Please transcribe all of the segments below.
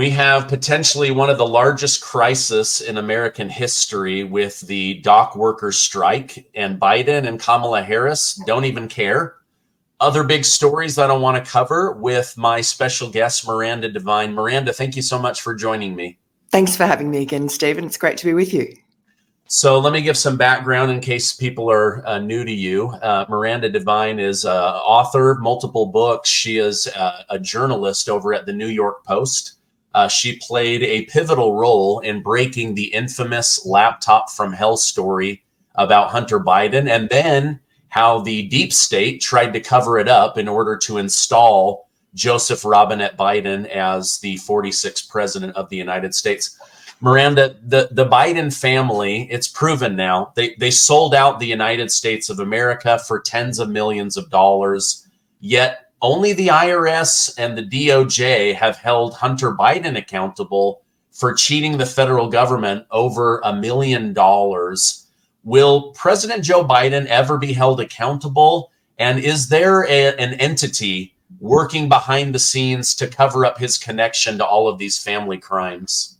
We have potentially one of the largest crises in American history with the dock workers strike, and Biden and Kamala Harris don't even care. Other big stories that I want to cover with my special guest, Miranda Devine. Miranda, thank you so much for joining me. Thanks for having me again, Stephen. It's great to be with you. So let me give some background in case people are new to you. Miranda Devine is an author of multiple books. She is a journalist over at the New York Post. She played a pivotal role in breaking the infamous laptop from hell story about Hunter Biden, and then how the deep state tried to cover it up in order to install Joseph Robinette Biden as the 46th president of the United States. Miranda, the Biden family, it's proven now, they sold out the United States of America for tens of millions of dollars, yet only the IRS and the DOJ have held Hunter Biden accountable for cheating the federal government over $1 million. Will President Joe Biden ever be held accountable? And is there an entity working behind the scenes to cover up his connection to all of these family crimes?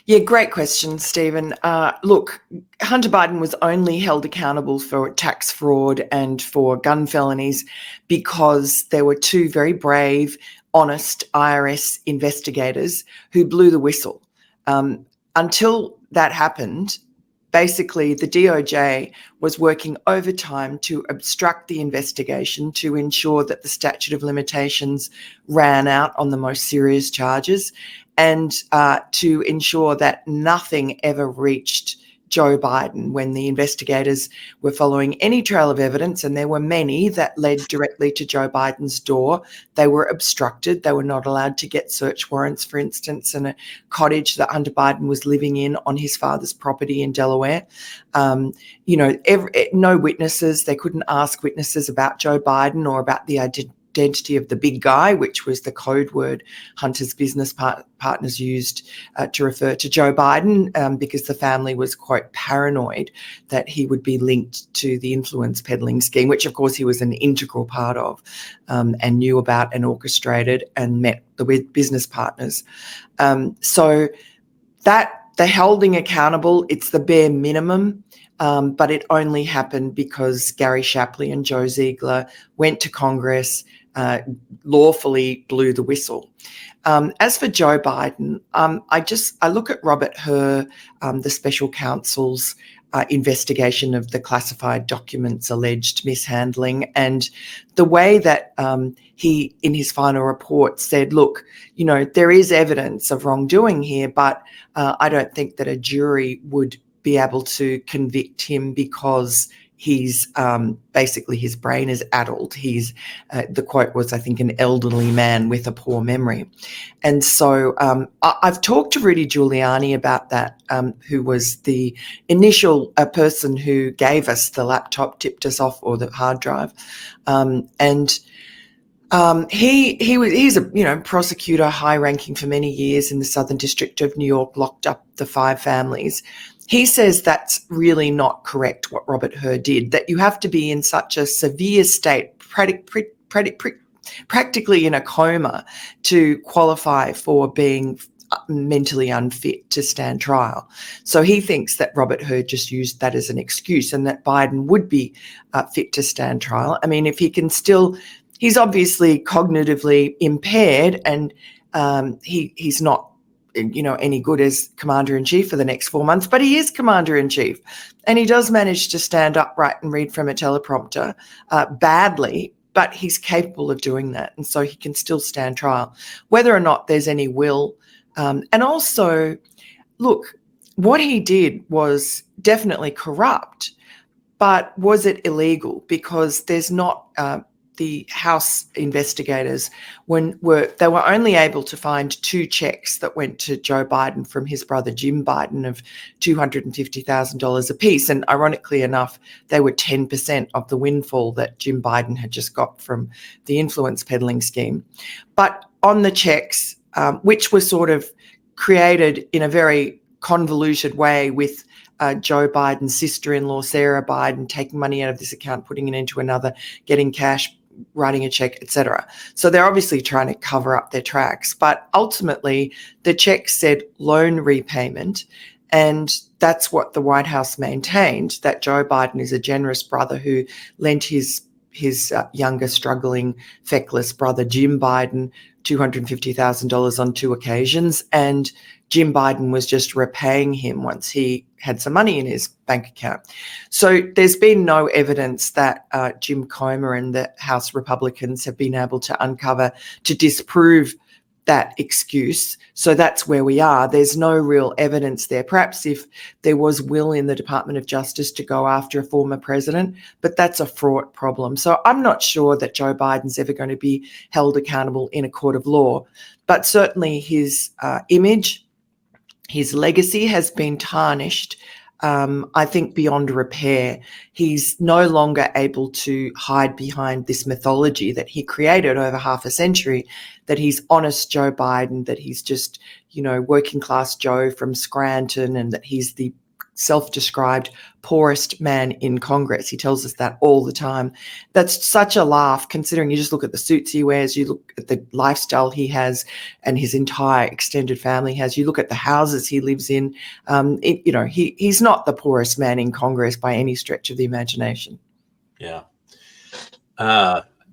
Yeah, great question, Stephen. Look, Hunter Biden was only held accountable for tax fraud and for gun felonies because there were two very brave, honest IRS investigators who blew the whistle. Until that happened, basically the DOJ was working overtime to obstruct the investigation to ensure that the statute of limitations ran out on the most serious charges, and to ensure that nothing ever reached Joe Biden when the investigators were following any trail of evidence, and there were many that led directly to Joe Biden's door. They were obstructed. They were not allowed to get search warrants, for instance, in a cottage that Hunter Biden was living in on his father's property in Delaware. No witnesses. They couldn't ask witnesses about Joe Biden or about the identity of the big guy, which was the code word Hunter's business partners used to refer to Joe Biden, because the family was, quote, paranoid that he would be linked to the influence peddling scheme, which of course he was an integral part of, and knew about and orchestrated and met the business partners. So that the holding accountable, it's the bare minimum. But it only happened because Gary Shapley and Joe Ziegler went to Congress, lawfully blew the whistle. As for Joe Biden, I look at Robert Hur, the special counsel's investigation of the classified documents alleged mishandling, and the way that he, in his final report, said, look, there is evidence of wrongdoing here, but I don't think that a jury would be able to convict him because he's basically his brain is addled. He's the quote was, I think, an elderly man with a poor memory. And so I've talked to Rudy Giuliani about that, who was the initial person who gave us the laptop, tipped us off, or the hard drive. He's a prosecutor, high ranking for many years in the Southern District of New York, locked up the 5 families. He says that's really not correct, what Robert Hur did, that you have to be in such a severe state, practically in a coma, to qualify for being mentally unfit to stand trial. So he thinks that Robert Hur just used that as an excuse and that Biden would be fit to stand trial. I mean, if he can still, he's obviously cognitively impaired, and he's not any good as commander-in-chief for the next 4 months, but he is commander-in-chief, and he does manage to stand upright and read from a teleprompter badly, but he's capable of doing that, and so he can still stand trial, whether or not there's any will. And also, look, what he did was definitely corrupt, but was it illegal? Because there's not the House investigators they were only able to find 2 checks that went to Joe Biden from his brother Jim Biden of $250,000 apiece, and ironically enough, they were 10% of the windfall that Jim Biden had just got from the influence peddling scheme. But on the checks, which were sort of created in a very convoluted way with Joe Biden's sister-in-law, Sarah Biden, taking money out of this account, putting it into another, getting cash, writing a check, etc. So they're obviously trying to cover up their tracks. But ultimately, the check said loan repayment. And that's what the White House maintained, that Joe Biden is a generous brother who lent his younger, struggling, feckless brother, Jim Biden, $250,000 on 2 occasions. And Jim Biden was just repaying him once he had some money in his bank account. So there's been no evidence that Jim Comer and the House Republicans have been able to uncover to disprove that excuse. So that's where we are. There's no real evidence there. Perhaps if there was will in the Department of Justice to go after a former president, but that's a fraught problem. So I'm not sure that Joe Biden's ever going to be held accountable in a court of law, but certainly his image, his legacy has been tarnished, I think, beyond repair. He's no longer able to hide behind this mythology that he created over half a century, that he's honest Joe Biden, that he's just, working class Joe from Scranton, and that he's the self-described poorest man in Congress. He tells us that all the time. That's such a laugh, considering you just look at the suits he wears, you look at the lifestyle he has and his entire extended family has, you look at the houses he lives in. He's not the poorest man in Congress by any stretch of the imagination. Yeah.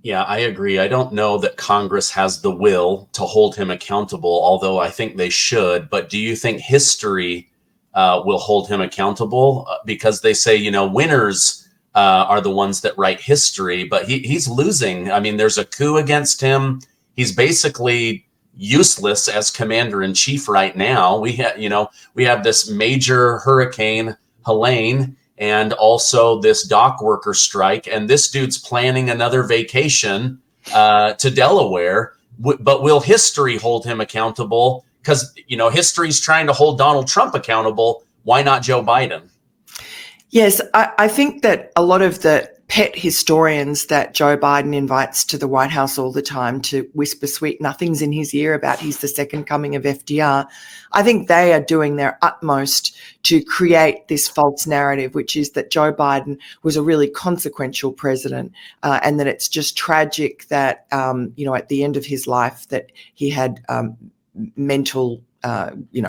Yeah, I agree. I don't know that Congress has the will to hold him accountable, although I think they should. But do you think history will hold him accountable? Because they say, winners are the ones that write history, but he's losing. I mean, there's a coup against him. He's basically useless as commander in chief right now. We have this major hurricane, Helene, and also this dock worker strike. And this dude's planning another vacation to Delaware. But will history hold him accountable? Because, history's trying to hold Donald Trump accountable. Why not Joe Biden? Yes, I think that a lot of the pet historians that Joe Biden invites to the White House all the time to whisper sweet nothings in his ear about he's the second coming of FDR, I think they are doing their utmost to create this false narrative, which is that Joe Biden was a really consequential president, and that it's just tragic that, at the end of his life that he had mental,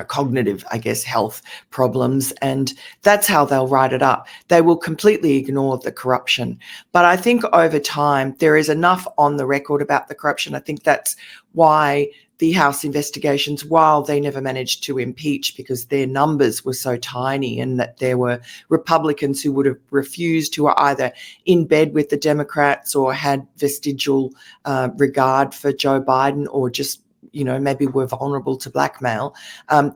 cognitive, health problems. And that's how they'll write it up. They will completely ignore the corruption. But I think over time, there is enough on the record about the corruption. I think that's why the House investigations, while they never managed to impeach because their numbers were so tiny, and that there were Republicans who would have refused, who were either in bed with the Democrats or had vestigial regard for Joe Biden, or just maybe were vulnerable to blackmail,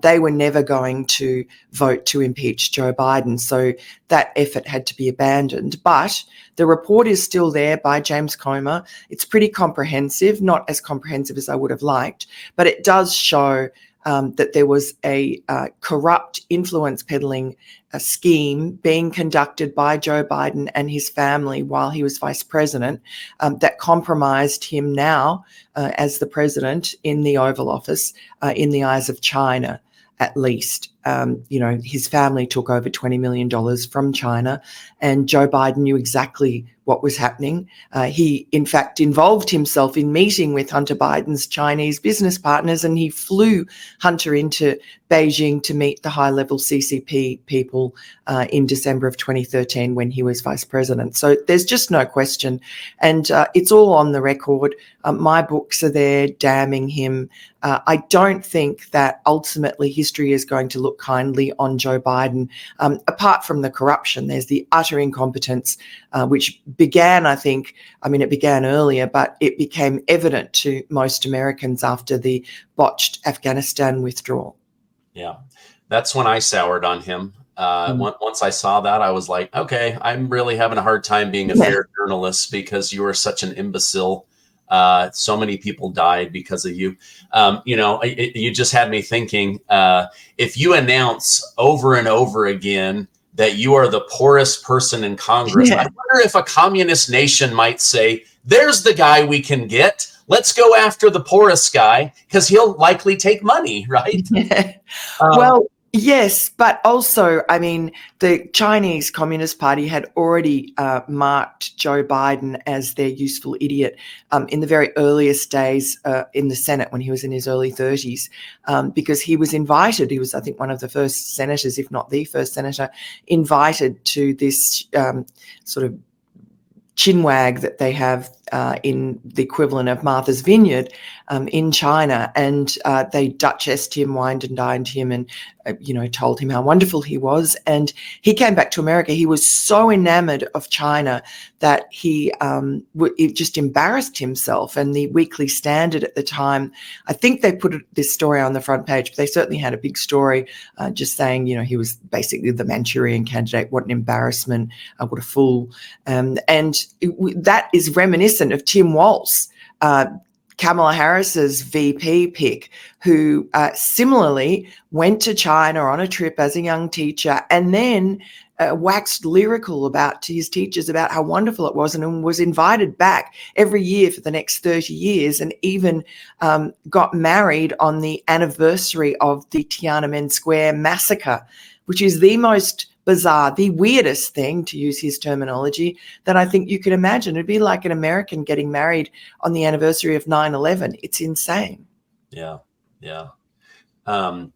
they were never going to vote to impeach Joe Biden. So that effort had to be abandoned. But the report is still there by James Comer. It's pretty comprehensive, not as comprehensive as I would have liked, but it does show that there was a corrupt influence peddling scheme being conducted by Joe Biden and his family while he was vice president, that compromised him now as the president in the Oval Office in the eyes of China, at least. His family took over $20 million from China, and Joe Biden knew exactly what was happening. He, in fact, involved himself in meeting with Hunter Biden's Chinese business partners, and he flew Hunter into Beijing to meet the high-level CCP people in December of 2013 when he was vice president. So there's just no question. And it's all on the record. My books are there damning him. I don't think that ultimately history is going to look kindly on Joe Biden. Apart from the corruption, there's the utter incompetence, which began, it began earlier, but it became evident to most Americans after the botched Afghanistan withdrawal. Yeah, that's when I soured on him. Once I saw that, I was like, okay, I'm really having a hard time being a fair journalist because you are such an imbecile. So many people died because of you. You just had me thinking, if you announce over and over again that you are the poorest person in Congress, I wonder if a communist nation might say, there's the guy we can get. Let's go after the poorest guy because he'll likely take money, right? Well, Yes, but also, I mean, the Chinese Communist Party had already marked Joe Biden as their useful idiot in the very earliest days in the Senate when he was in his early 30s, because he was invited. He was, I think, one of the first senators, if not the first senator, invited to this sort of chinwag that they have in the equivalent of Martha's Vineyard in China, and they duchessed him, wined and dined him, and told him how wonderful he was. And he came back to America. He was so enamored of China that he it just embarrassed himself. And the Weekly Standard at the time, I think they put this story on the front page, but they certainly had a big story just saying, he was basically the Manchurian Candidate. What an embarrassment! What a fool! And that is reminiscent of Tim Walz, Kamala Harris's VP pick, who similarly went to China on a trip as a young teacher and then waxed lyrical to his teachers about how wonderful it was, and was invited back every year for the next 30 years, and even got married on the anniversary of the Tiananmen Square massacre, which is the most bizarre, the weirdest thing, to use his terminology, that I think you could imagine. It'd be like an American getting married on the anniversary of 9/11. It's insane. Yeah. One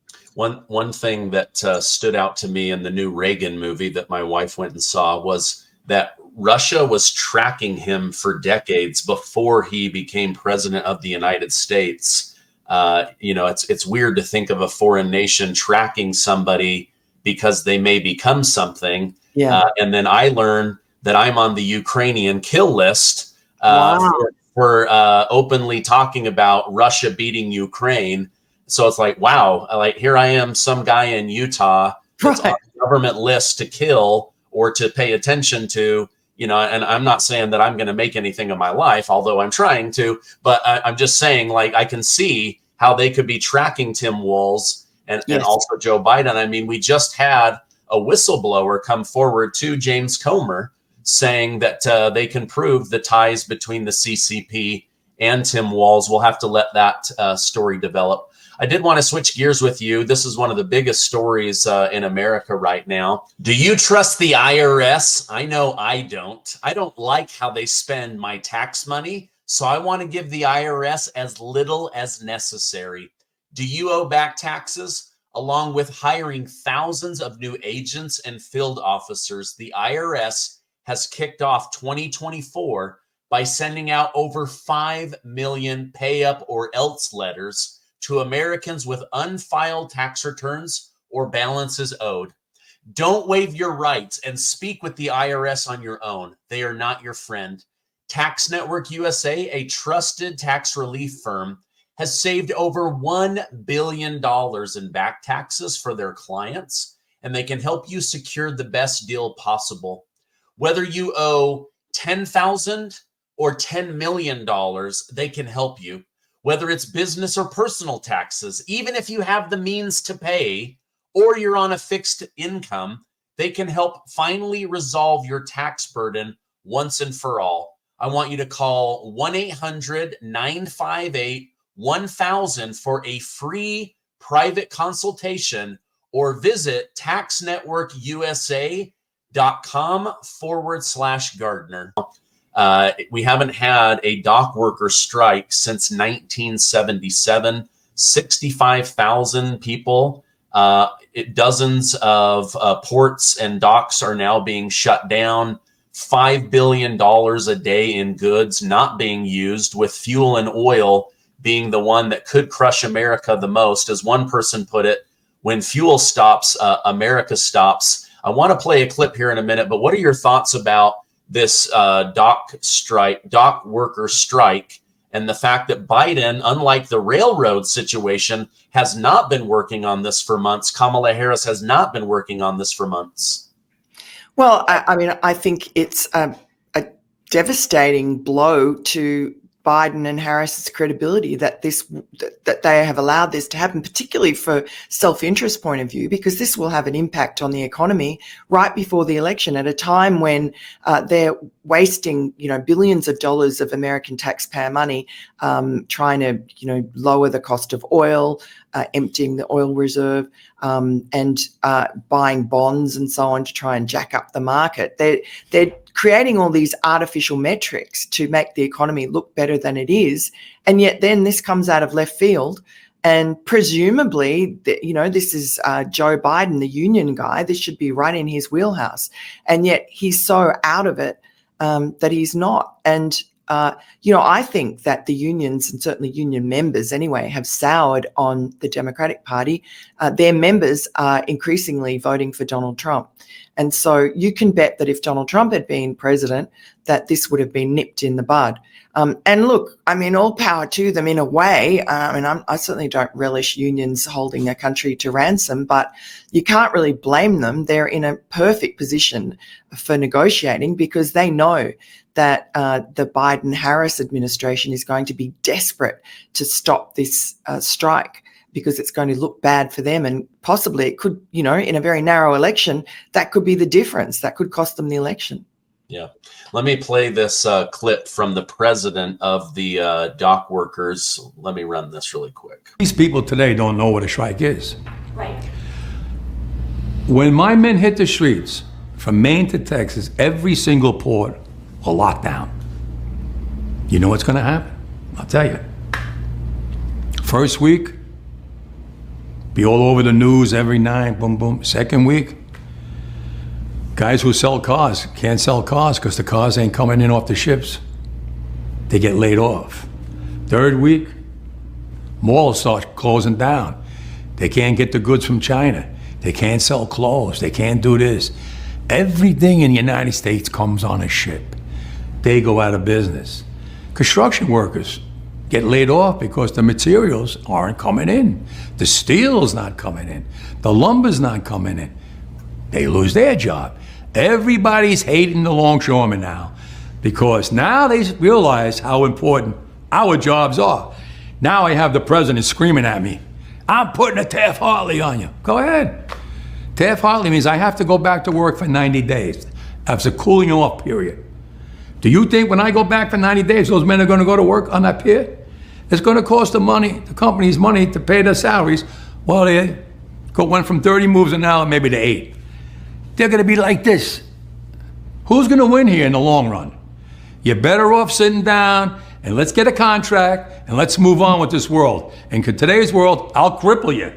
thing that stood out to me in the new Reagan movie that my wife went and saw was that Russia was tracking him for decades before he became president of the United States. It's weird to think of a foreign nation tracking somebody because they may become something. Yeah. And then I learned that I'm on the Ukrainian kill list Wow. for openly talking about Russia beating Ukraine. So it's like, wow, like here I am, some guy in Utah that's on the government list to kill or to pay attention to, and I'm not saying that I'm going to make anything of my life, although I'm trying to, but I'm just saying, like, I can see how they could be tracking Tim Walz and also Joe Biden. I mean, we just had a whistleblower come forward to James Comer saying that they can prove the ties between the CCP and Tim Walz. We'll have to let that story develop. I did want to switch gears with you. This is one of the biggest stories in America right now. Do you trust the IRS? I know I don't. I don't like how they spend my tax money, so I want to give the IRS as little as necessary. Do you owe back taxes? Along with hiring thousands of new agents and field officers, the IRS has kicked off 2024 by sending out over 5 million pay up or else letters to Americans with unfiled tax returns or balances owed. Don't waive your rights and speak with the IRS on your own. They are not your friend. Tax Network USA, a trusted tax relief firm, has saved over $1 billion in back taxes for their clients, and they can help you secure the best deal possible. Whether you owe $10,000 or $10 million, they can help you. Whether it's business or personal taxes, even if you have the means to pay or you're on a fixed income, they can help finally resolve your tax burden once and for all. I want you to call 1-800-958-1000 for a free private consultation, or visit taxnetworkusa.com/Gardner. We haven't had a dock worker strike since 1977. 65,000 people. Dozens of ports and docks are now being shut down. $5 billion a day in goods not being used, with fuel and oil being the one that could crush America the most. As one person put it, when fuel stops, America stops. I want to play a clip here in a minute, but what are your thoughts about this dock worker strike, and the fact that Biden, unlike the railroad situation, has not been working on this for months? Kamala Harris has not been working on this for months. Well, I mean, I think it's a devastating blow to Biden and Harris's credibility that they have allowed this to happen, particularly for self-interest point of view, because this will have an impact on the economy right before the election at a time when they're wasting, billions of dollars of American taxpayer money trying to, lower the cost of oil, emptying the oil reserve, and buying bonds and so on to try and jack up the market. They're creating all these artificial metrics to make the economy look better than it is. And yet then this comes out of left field. And presumably, this is Joe Biden, the union guy. This should be right in his wheelhouse. And yet he's so out of it that he's not. And, I think that the unions, and certainly union members anyway, have soured on the Democratic Party. Their members are increasingly voting for Donald Trump. And so you can bet that if Donald Trump had been president, that this would have been nipped in the bud. And look, all power to them in a way. I certainly don't relish unions holding a country to ransom, but you can't really blame them. They're in a perfect position for negotiating because they know that the Biden-Harris administration is going to be desperate to stop this strike, because it's going to look bad for them. And possibly it could, in a very narrow election, that could be the difference. That could cost them the election. Yeah. Let me play this clip from the president of the dock workers. Let me run this really quick. These people today don't know what a strike is. Right. When my men hit the streets from Maine to Texas, every single port will lock down. You know what's going to happen? I'll tell you. First week, be all over the news every night, boom, boom. Second week, guys who sell cars can't sell cars because the cars ain't coming in off the ships. They get laid off. Third week, malls start closing down. They can't get the goods from China. They can't sell clothes. They can't do this. Everything in the United States comes on a ship. They go out of business. Construction workers get laid off because the materials aren't coming in. The steel's not coming in. The lumber's not coming in. They lose their job. Everybody's hating the longshoremen now because now they realize how important our jobs are. Now I have the president screaming at me, I'm putting a Taft-Hartley on you. Go ahead. Taft-Hartley means I have to go back to work for 90 days. That's a cooling off period. Do you think when I go back for 90 days, those men are going to go to work on that pier? It's going to cost the company's money to pay their salaries. Well, they went from 30 moves an hour maybe to 8. They're going to be like this. Who's going to win here in the long run? You're better off sitting down and let's get a contract and let's move on with this world. And in today's world, I'll cripple you.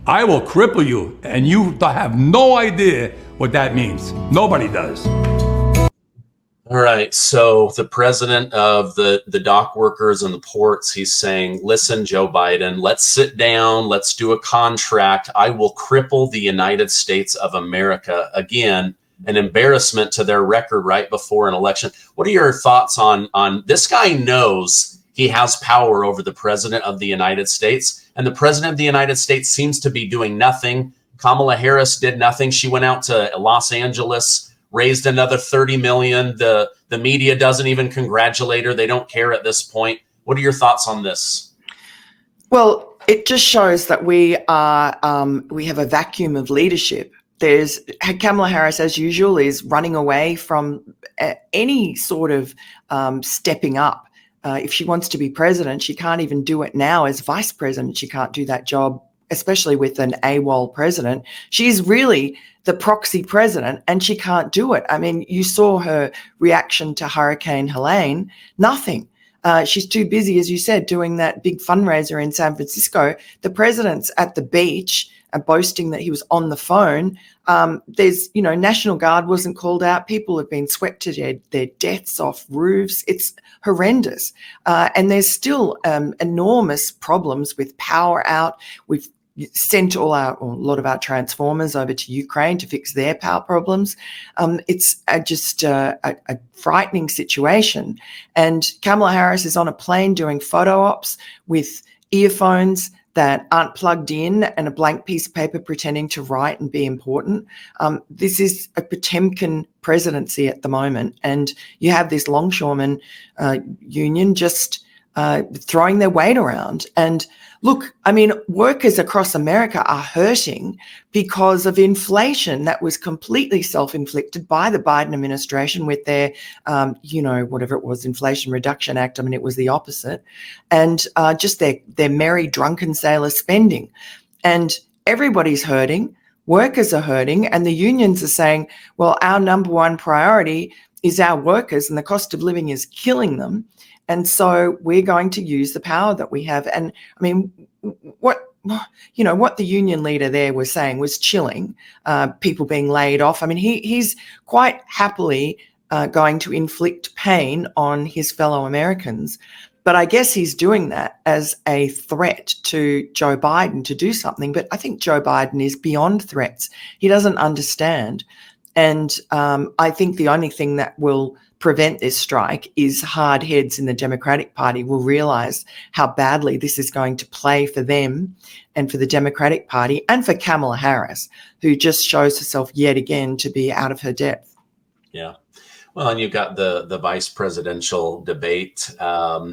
I will cripple you, and you have no idea what that means. Nobody does. All right. So the president of the dock workers and the ports, he's saying, listen, Joe Biden, let's sit down. Let's do a contract. I will cripple the United States of America. Again, an embarrassment to their record right before an election. What are your thoughts on this guy knows he has power over the president of the United States, and the president of the United States seems to be doing nothing. Kamala Harris did nothing. She went out to Los Angeles, raised another $30 million. The media doesn't even congratulate her. They don't care at this point. What are your thoughts on this? Well, it just shows that we have a vacuum of leadership. Kamala Harris, as usual, is running away from any sort of stepping up. If she wants to be president, she can't even do it now as vice president. She can't do that job, especially with an AWOL president. She's really the proxy president and she can't do it. I mean, you saw her reaction to Hurricane Helene, nothing. She's too busy, as you said, doing that big fundraiser in San Francisco. The president's at the beach and boasting that he was on the phone. There's, National Guard wasn't called out. People have been swept to their deaths off roofs. It's horrendous. And there's still enormous problems with power out. We've sent a lot of our transformers over to Ukraine to fix their power problems. It's just a frightening situation. And Kamala Harris is on a plane doing photo ops with earphones, that aren't plugged in and a blank piece of paper pretending to write and be important. This is a Potemkin presidency at the moment, and you have this longshoreman union just throwing their weight around. And look, I mean, workers across America are hurting because of inflation that was completely self-inflicted by the Biden administration with their, whatever it was, Inflation Reduction Act. I mean, it was the opposite. And just their merry drunken sailor spending. And everybody's hurting. Workers are hurting. And the unions are saying, well, our number one priority is our workers, and the cost of living is killing them. And so we're going to use the power that we have. And I mean, what the union leader there was saying was chilling, people being laid off. I mean, he's quite happily going to inflict pain on his fellow Americans. But I guess he's doing that as a threat to Joe Biden to do something. But I think Joe Biden is beyond threats. He doesn't understand. And I think the only thing that will prevent this strike is hard heads in the Democratic Party will realize how badly this is going to play for them and for the Democratic Party and for Kamala Harris, who just shows herself yet again to be out of her depth. Yeah. Well, and you've got the vice presidential debate, but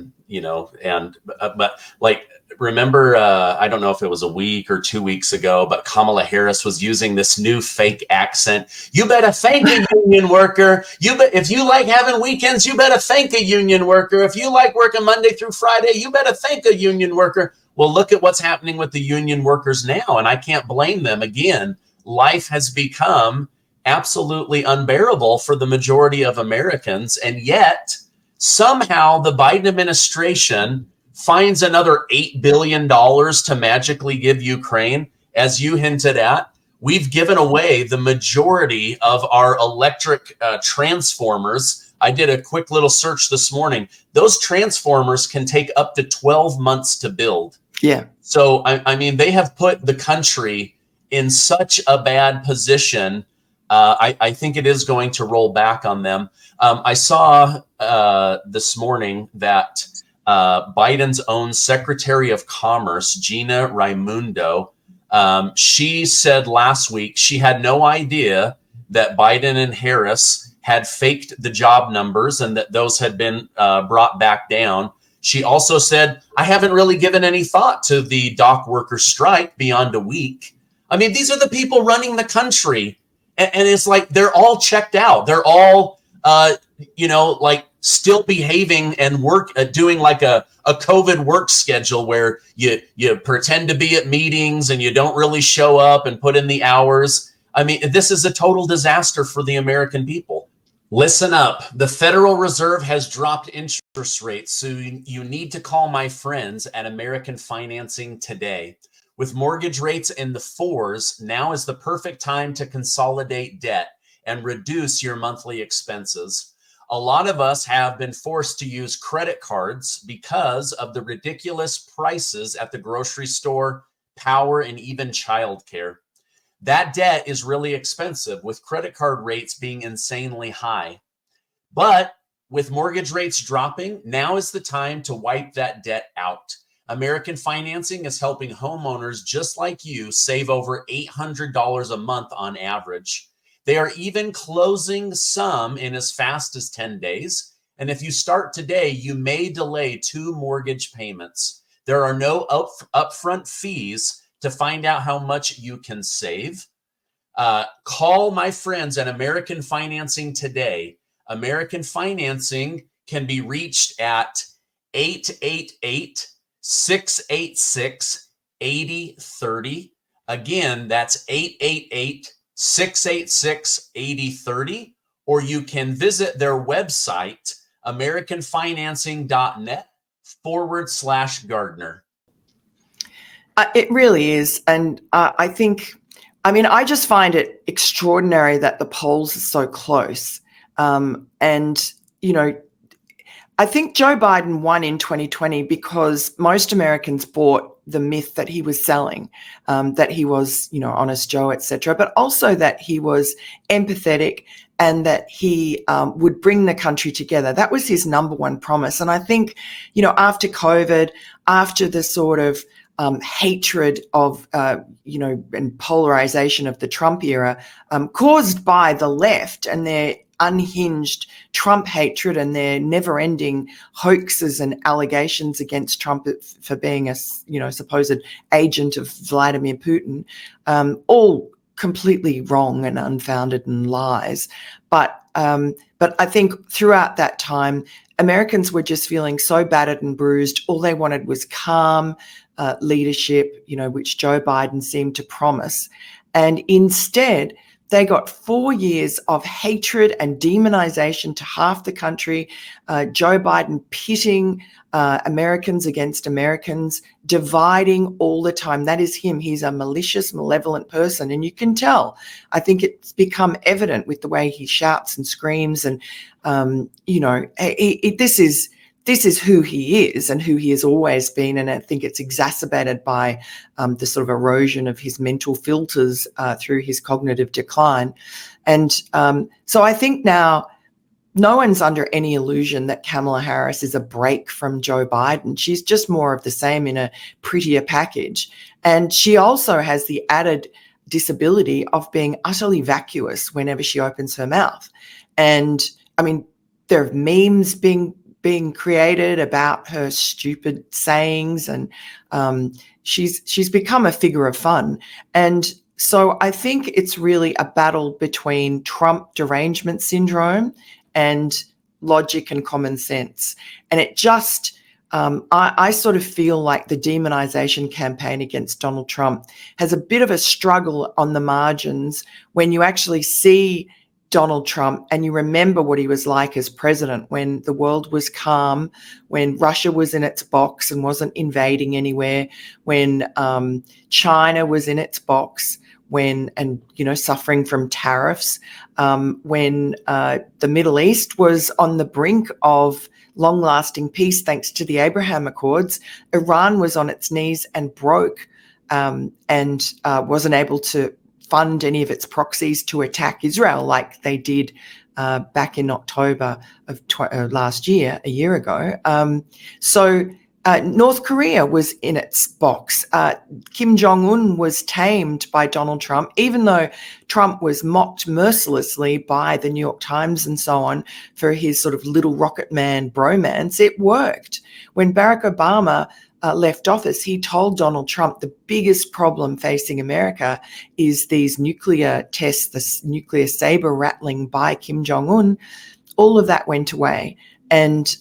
like, remember, I don't know if it was a week or 2 weeks ago, but Kamala Harris was using this new fake accent. You better thank a union worker. If you like having weekends, you better thank a union worker. If you like working Monday through Friday, you better thank a union worker. Well, look at what's happening with the union workers now, and I can't blame them. Again, life has become absolutely unbearable for the majority of Americans, and yet somehow the Biden administration finds another $8 billion to magically give Ukraine. As you hinted at, we've given away the majority of our electric transformers. I did a quick little search this morning. Those transformers can take up to 12 months to build. Yeah. So, I mean, they have put the country in such a bad position. I think it is going to roll back on them. I saw this morning that Biden's own Secretary of Commerce, Gina Raimondo, she said last week she had no idea that Biden and Harris had faked the job numbers and that those had been brought back down. She also said, I haven't really given any thought to the dock worker strike beyond a week. I mean, these are the people running the country. And it's like they're all checked out. They're all, like still behaving and doing like a COVID work schedule where you pretend to be at meetings and you don't really show up and put in the hours. I mean, this is a total disaster for the American people. Listen up. The Federal Reserve has dropped interest rates, so you need to call my friends at American Financing today. With mortgage rates in the 4s, now is the perfect time to consolidate debt and reduce your monthly expenses. A lot of us have been forced to use credit cards because of the ridiculous prices at the grocery store, power, and even childcare. That debt is really expensive, with credit card rates being insanely high. But with mortgage rates dropping, now is the time to wipe that debt out. American Financing is helping homeowners just like you save over $800 a month on average. They are even closing some in as fast as 10 days. And if you start today, you may delay 2 mortgage payments. There are no upfront fees to find out how much you can save. Call my friends at American Financing today. American Financing can be reached at 888-686-8030. Again, that's 888-686-8030. Or you can visit their website, americanfinancing.net/Gardner. It really is. And I just find it extraordinary that the polls are so close. I think Joe Biden won in 2020 because most Americans bought the myth that he was selling, that he was, honest Joe, etc., but also that he was empathetic and that he would bring the country together. That was his number one promise. And I think, after COVID, after the sort of hatred of, and polarization of the Trump era, caused by the left and their unhinged Trump hatred and their never-ending hoaxes and allegations against Trump for being a, supposed agent of Vladimir Putin, all completely wrong and unfounded and lies. But I think throughout that time, Americans were just feeling so battered and bruised. All they wanted was calm leadership, which Joe Biden seemed to promise. And instead, they got 4 years of hatred and demonization to half the country, Joe Biden pitting Americans against Americans, dividing all the time. That is him. He's a malicious, malevolent person. And you can tell. I think it's become evident with the way he shouts and screams. And, this is who he is and who he has always been. And I think it's exacerbated by the sort of erosion of his mental filters through his cognitive decline. And so I think now no one's under any illusion that Kamala Harris is a break from Joe Biden. She's just more of the same in a prettier package. And she also has the added disability of being utterly vacuous whenever she opens her mouth. And I mean, there are memes being created about her stupid sayings, and she's become a figure of fun. And so I think it's really a battle between Trump derangement syndrome and logic and common sense. And it just, I sort of feel like the demonization campaign against Donald Trump has a bit of a struggle on the margins when you actually see Donald Trump and you remember what he was like as president, when the world was calm, when Russia was in its box and wasn't invading anywhere, when China was in its box, suffering from tariffs, when the Middle East was on the brink of long-lasting peace thanks to the Abraham Accords. Iran was on its knees and broke and wasn't able to fund any of its proxies to attack Israel like they did back in October of last year, a year ago. So North Korea was in its box. Kim Jong-un was tamed by Donald Trump, even though Trump was mocked mercilessly by the New York Times and so on for his sort of little rocket man bromance. It worked. When Barack Obama left office, he told Donald Trump the biggest problem facing America is these nuclear tests, this nuclear saber rattling by Kim Jong-un. All of that went away. And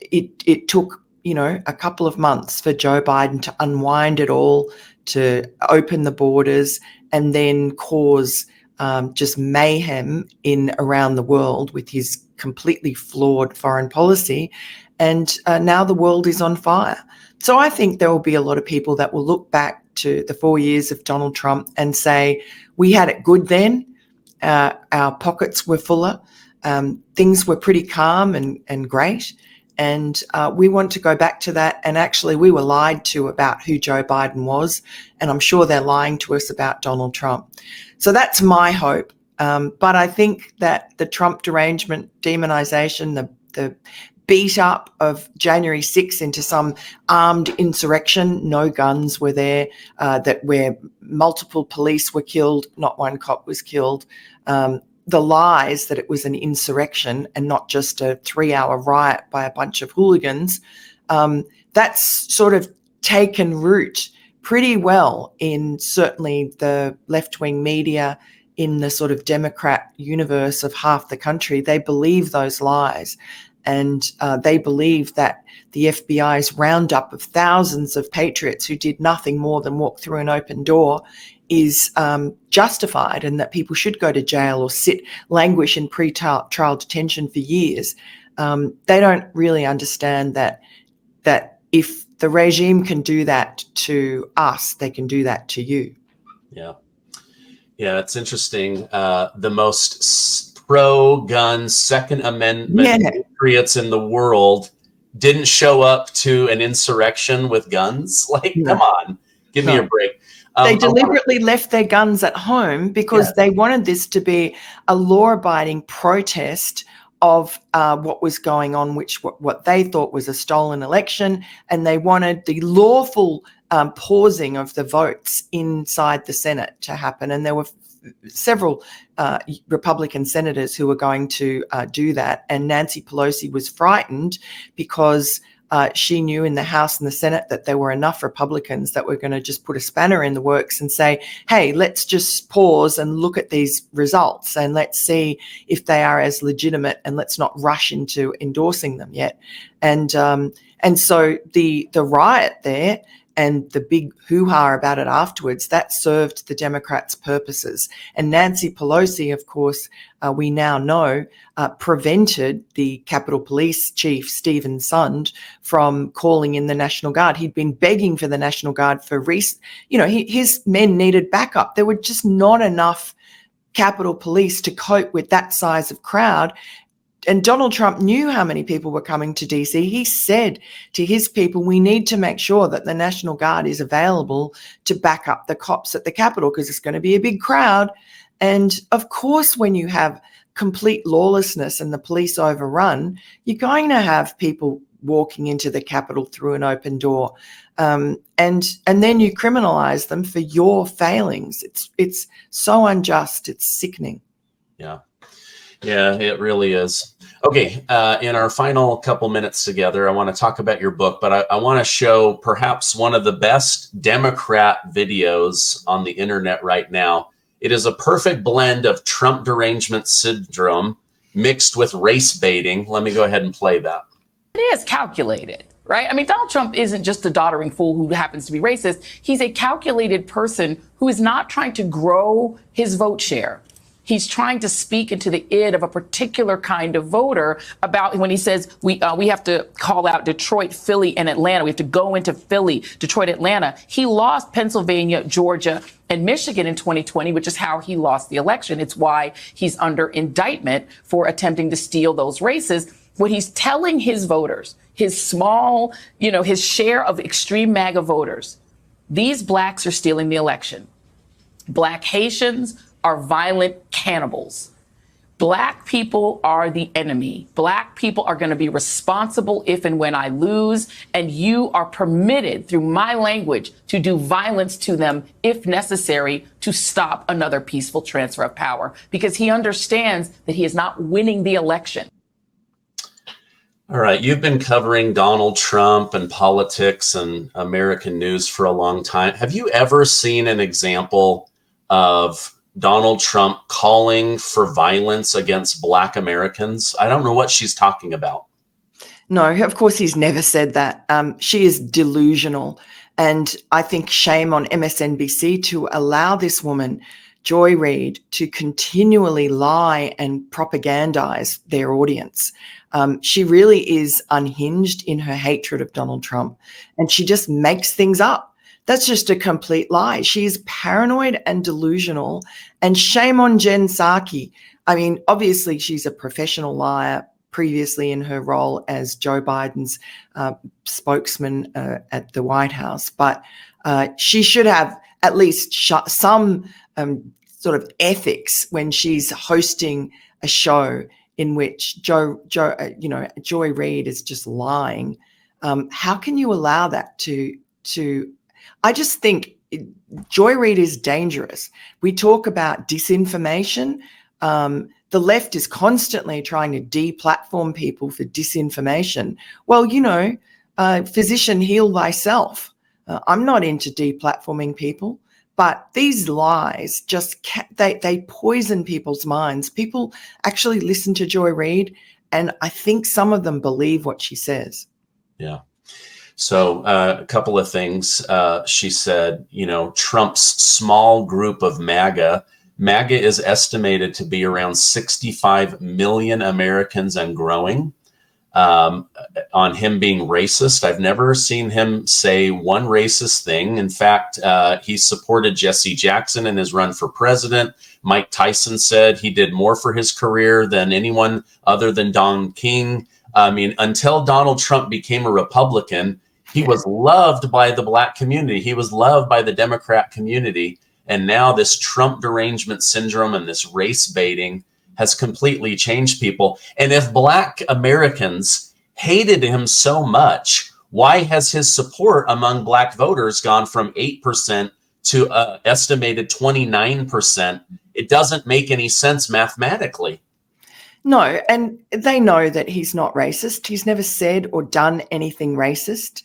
it took, a couple of months for Joe Biden to unwind it all, to open the borders, and then cause just mayhem around the world with his completely flawed foreign policy. And now the world is on fire. So I think there will be a lot of people that will look back to the 4 years of Donald Trump and say, we had it good then. Our pockets were fuller. Things were pretty calm and great. And we want to go back to that. And actually, we were lied to about who Joe Biden was. And I'm sure they're lying to us about Donald Trump. So that's my hope. But I think that the Trump derangement, demonization, the beat up of January 6th into some armed insurrection, no guns were there, where multiple police were killed, not one cop was killed. The lies that it was an insurrection and not just a 3-hour riot by a bunch of hooligans, that's sort of taken root pretty well in certainly the left-wing media, in the sort of Democrat universe of half the country. They believe those lies. And they believe that the FBI's roundup of thousands of patriots who did nothing more than walk through an open door is justified, and that people should go to jail or languish in pre-trial detention for years. They don't really understand that if the regime can do that to us, they can do that to you. Yeah, it's interesting. The most pro-gun Second Amendment patriots in the world didn't show up to an insurrection with guns. Come on, give me a break. They deliberately left their guns at home because they wanted this to be a law-abiding protest of what was going on, what they thought was a stolen election, and they wanted the lawful pausing of the votes inside the Senate to happen. And there were several Republican senators who were going to do that. And Nancy Pelosi was frightened because she knew in the House and the Senate that there were enough Republicans that were going to just put a spanner in the works and say, hey, let's just pause and look at these results and let's see if they are as legitimate, and let's not rush into endorsing them yet. And so the riot there and the big hoo-ha about it afterwards, that served the Democrats' purposes. And Nancy Pelosi, of course, we now know, prevented the Capitol Police Chief, Stephen Sund, from calling in the National Guard. He'd been begging for the National Guard for his men needed backup. There were just not enough Capitol Police to cope with that size of crowd. And Donald Trump knew how many people were coming to DC. He said to his people, we need to make sure that the National Guard is available to back up the cops at the Capitol because it's going to be a big crowd. And of course, when you have complete lawlessness and the police overrun, you're going to have people walking into the Capitol through an open door. And then you criminalize them for your failings. It's so unjust. It's sickening. Yeah. Yeah, it really is. Okay, in our final couple minutes together, I want to talk about your book, but I want to show perhaps one of the best Democrat videos on the internet right now. It is a perfect blend of Trump derangement syndrome mixed with race baiting. Let me go ahead and play that. It is calculated, right? I mean, Donald Trump isn't just a doddering fool who happens to be racist. He's a calculated person who is not trying to grow his vote share. He's trying to speak into the id of a particular kind of voter about when he says we have to call out Detroit, Philly, and Atlanta. We have to go into Philly, Detroit, Atlanta. He lost Pennsylvania, Georgia, and Michigan in 2020, which is how he lost the election. It's why he's under indictment for attempting to steal those races. What he's telling his voters, his small, his share of extreme MAGA voters, these blacks are stealing the election. Black Haitians are violent cannibals. Black people are the enemy. Black people are going to be responsible if and when I lose, and you are permitted through my language to do violence to them if necessary to stop another peaceful transfer of power, because he understands that he is not winning the election. All right, you've been covering Donald Trump and politics and American news for a long time. Have you ever seen an example of Donald Trump calling for violence against Black Americans? I don't know what she's talking about. No, of course, he's never said that. She is delusional. And I think shame on MSNBC to allow this woman, Joy Reid, to continually lie and propagandize their audience. She really is unhinged in her hatred of Donald Trump, and she just makes things up. That's just a complete lie. She is paranoid and delusional, and shame on Jen Psaki. I mean, obviously she's a professional liar previously in her role as Joe Biden's spokesman at the White House, but she should have at least some sort of ethics when she's hosting a show in which Joy Reid is just lying. How can you allow that to I just think Joy Reid is dangerous. We talk about disinformation. The left is constantly trying to deplatform people for disinformation. Well, physician, heal thyself. I'm not into deplatforming people, but these lies they poison people's minds. People actually listen to Joy Reid, and I think some of them believe what she says. Yeah. So a couple of things. She said, Trump's small group of MAGA is estimated to be around 65 million Americans and growing. On him being racist, I've never seen him say one racist thing. In fact, he supported Jesse Jackson in his run for president. Mike Tyson said he did more for his career than anyone other than Don King. I mean, until Donald Trump became a Republican, he was loved by the Black community. He was loved by the Democrat community. And now this Trump derangement syndrome and this race baiting has completely changed people. And if Black Americans hated him so much, why has his support among black voters gone from 8% to estimated 29%? It doesn't make any sense mathematically. No, and they know that he's not racist. He's never said or done anything racist.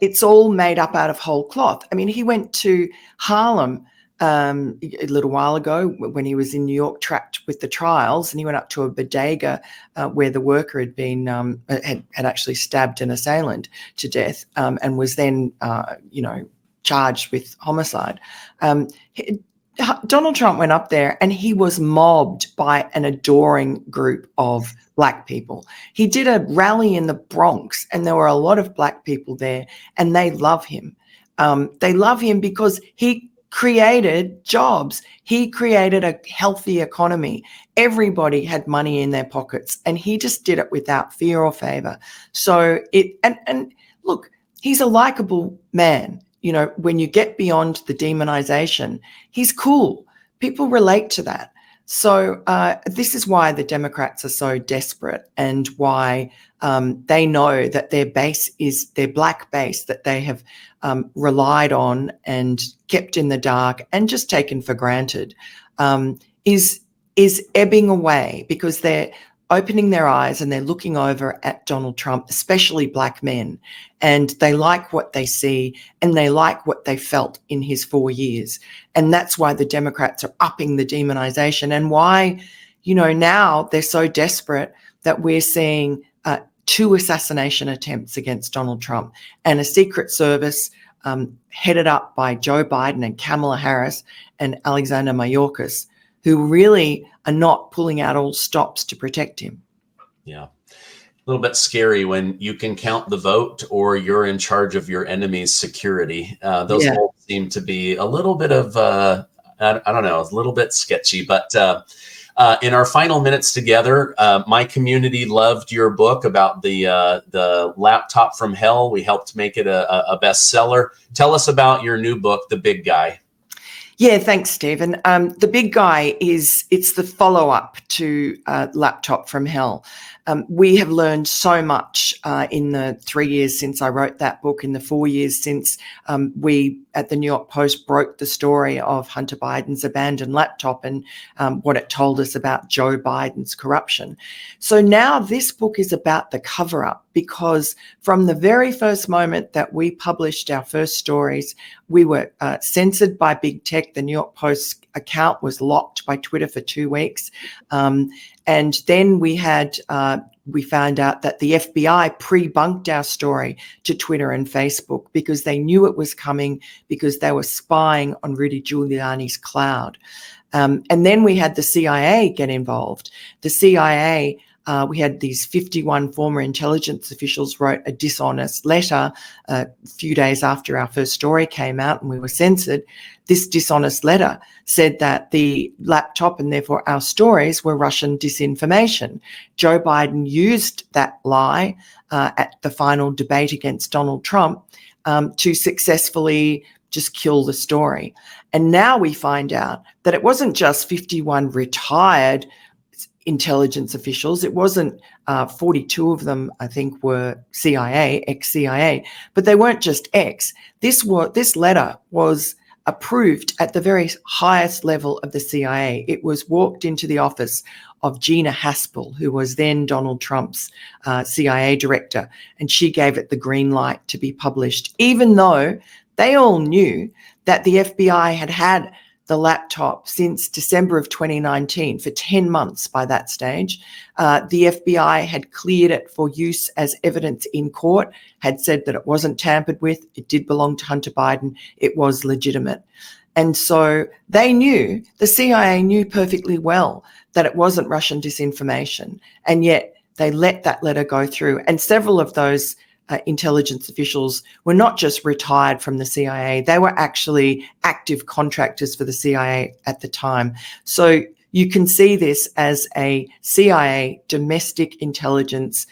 It's all made up out of whole cloth. I mean, he went to Harlem a little while ago when he was in New York, trapped with the trials, and he went up to a bodega where the worker had been had actually stabbed an assailant to death, and was then charged with homicide. Donald Trump went up there and he was mobbed by an adoring group of black people. He did a rally in the Bronx and there were a lot of black people there, and they love him. They love him because he created jobs. He created a healthy economy. Everybody had money in their pockets, and he just did it without fear or favor. So and look, he's a likable man. You know, when you get beyond the demonization, he's cool. People relate to that. So this is why the Democrats are so desperate, and why they know that their base is their black base that they have relied on and kept in the dark and just taken for granted is ebbing away, because they're opening their eyes and they're looking over at Donald Trump, especially black men, and they like what they see and they like what they felt in his 4 years. And that's why the Democrats are upping the demonization, and why, now they're so desperate that we're seeing 2 assassination attempts against Donald Trump, and a Secret Service headed up by Joe Biden and Kamala Harris and Alexander Mayorkas, who really are not pulling out all stops to protect him. Yeah. A little bit scary when you can count the vote or you're in charge of your enemy's security. Those both seem to be a little bit of, I don't know, a little bit sketchy. But in our final minutes together, my community loved your book about the laptop from hell. We helped make it a bestseller. Tell us about your new book, The Big Guy. Yeah, thanks, Stephen. The Big Guy it's the follow-up to Laptop from Hell. We have learned so much in the 3 years since I wrote that book, in the 4 years since we at the New York Post broke the story of Hunter Biden's abandoned laptop and what it told us about Joe Biden's corruption. So now this book is about the cover-up, because from the very first moment that we published our first stories, we were censored by big tech. The New York Post account was locked by Twitter for 2 weeks. And then we found out that the FBI pre-bunked our story to Twitter and Facebook because they knew it was coming, because they were spying on Rudy Giuliani's cloud. And then we had the CIA get involved. The CIA, we had these 51 former intelligence officials wrote a dishonest letter a few days after our first story came out and we were censored. This dishonest letter said that the laptop and therefore our stories were Russian disinformation. Joe Biden used that lie at the final debate against Donald Trump to successfully just kill the story. And now we find out that it wasn't just 51 retired intelligence officials. It wasn't 42 of them, I think, were CIA, ex-CIA, but they weren't just ex. This letter was approved at the very highest level of the CIA. It was walked into the office of Gina Haspel, who was then Donald Trump's CIA director, and she gave it the green light to be published, even though they all knew that the FBI had had the laptop since December of 2019, for 10 months by that stage. The FBI had cleared it for use as evidence in court, had said that it wasn't tampered with, it did belong to Hunter Biden, it was legitimate. And so they knew, the CIA knew perfectly well that it wasn't Russian disinformation, and yet they let that letter go through. And several of those intelligence officials were not just retired from the CIA, they were actually active contractors for the CIA at the time. So you can see this as a CIA domestic intelligence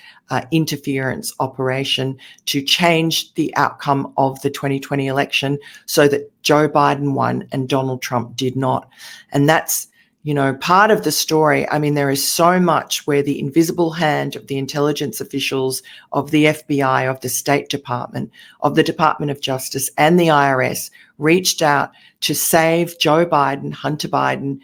interference operation to change the outcome of the 2020 election so that Joe Biden won and Donald Trump did not. And that's you know, part of the story, I mean, there is so much where the invisible hand of the intelligence officials, of the FBI, of the State Department, of the Department of Justice and the IRS reached out to save Joe Biden, Hunter Biden,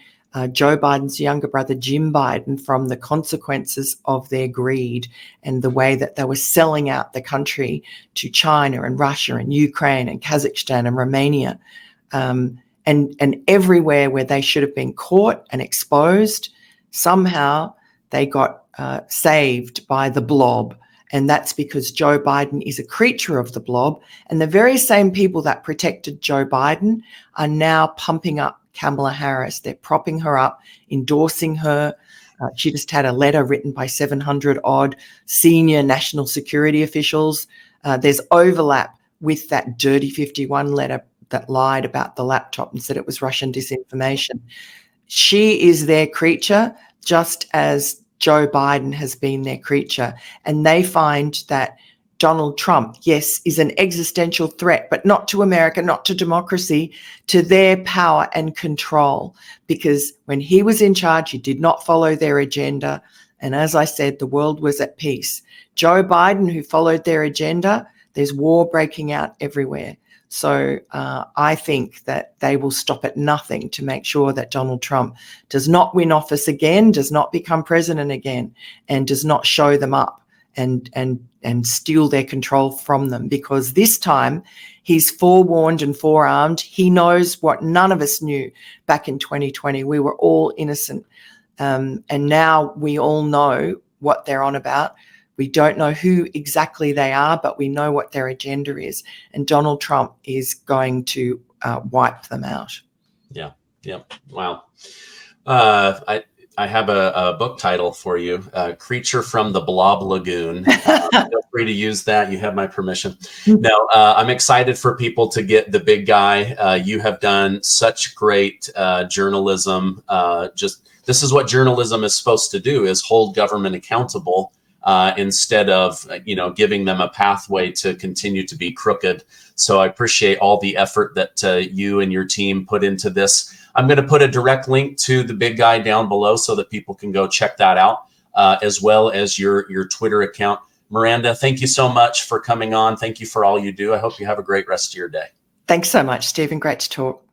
Joe Biden's younger brother, Jim Biden, from the consequences of their greed and the way that they were selling out the country to China and Russia and Ukraine and Kazakhstan and Romania. And everywhere where they should have been caught and exposed, somehow they got saved by the blob. And that's because Joe Biden is a creature of the blob. And the very same people that protected Joe Biden are now pumping up Kamala Harris. They're propping her up, endorsing her. She just had a letter written by 700 odd senior national security officials. There's overlap with that Dirty 51 letter that lied about the laptop and said it was Russian disinformation. She is their creature, just as Joe Biden has been their creature. And they find that Donald Trump, yes, is an existential threat, but not to America, not to democracy, to their power and control. Because when he was in charge, he did not follow their agenda. And as I said, the world was at peace. Joe Biden, who followed their agenda, there's war breaking out everywhere. So I think that they will stop at nothing to make sure that Donald Trump does not win office again, does not become president again, and does not show them up and steal their control from them. Because this time he's forewarned and forearmed. He knows what none of us knew back in 2020. We were all innocent. And now we all know what they're on about. We don't know who exactly they are, but we know what their agenda is. And Donald Trump is going to wipe them out. Yeah. Yeah. Wow. I have a book title for you, Creature from the Blob Lagoon. Feel free to use that. You have my permission. Now, I'm excited for people to get the big guy. You have done such great journalism. This is what journalism is supposed to do, is hold government accountable. Instead of, giving them a pathway to continue to be crooked. So I appreciate all the effort that you and your team put into this. I'm going to put a direct link to the big guy down below so that people can go check that out, as well as your Twitter account. Miranda, thank you so much for coming on. Thank you for all you do. I hope you have a great rest of your day. Thanks so much, Stephen. Great to talk.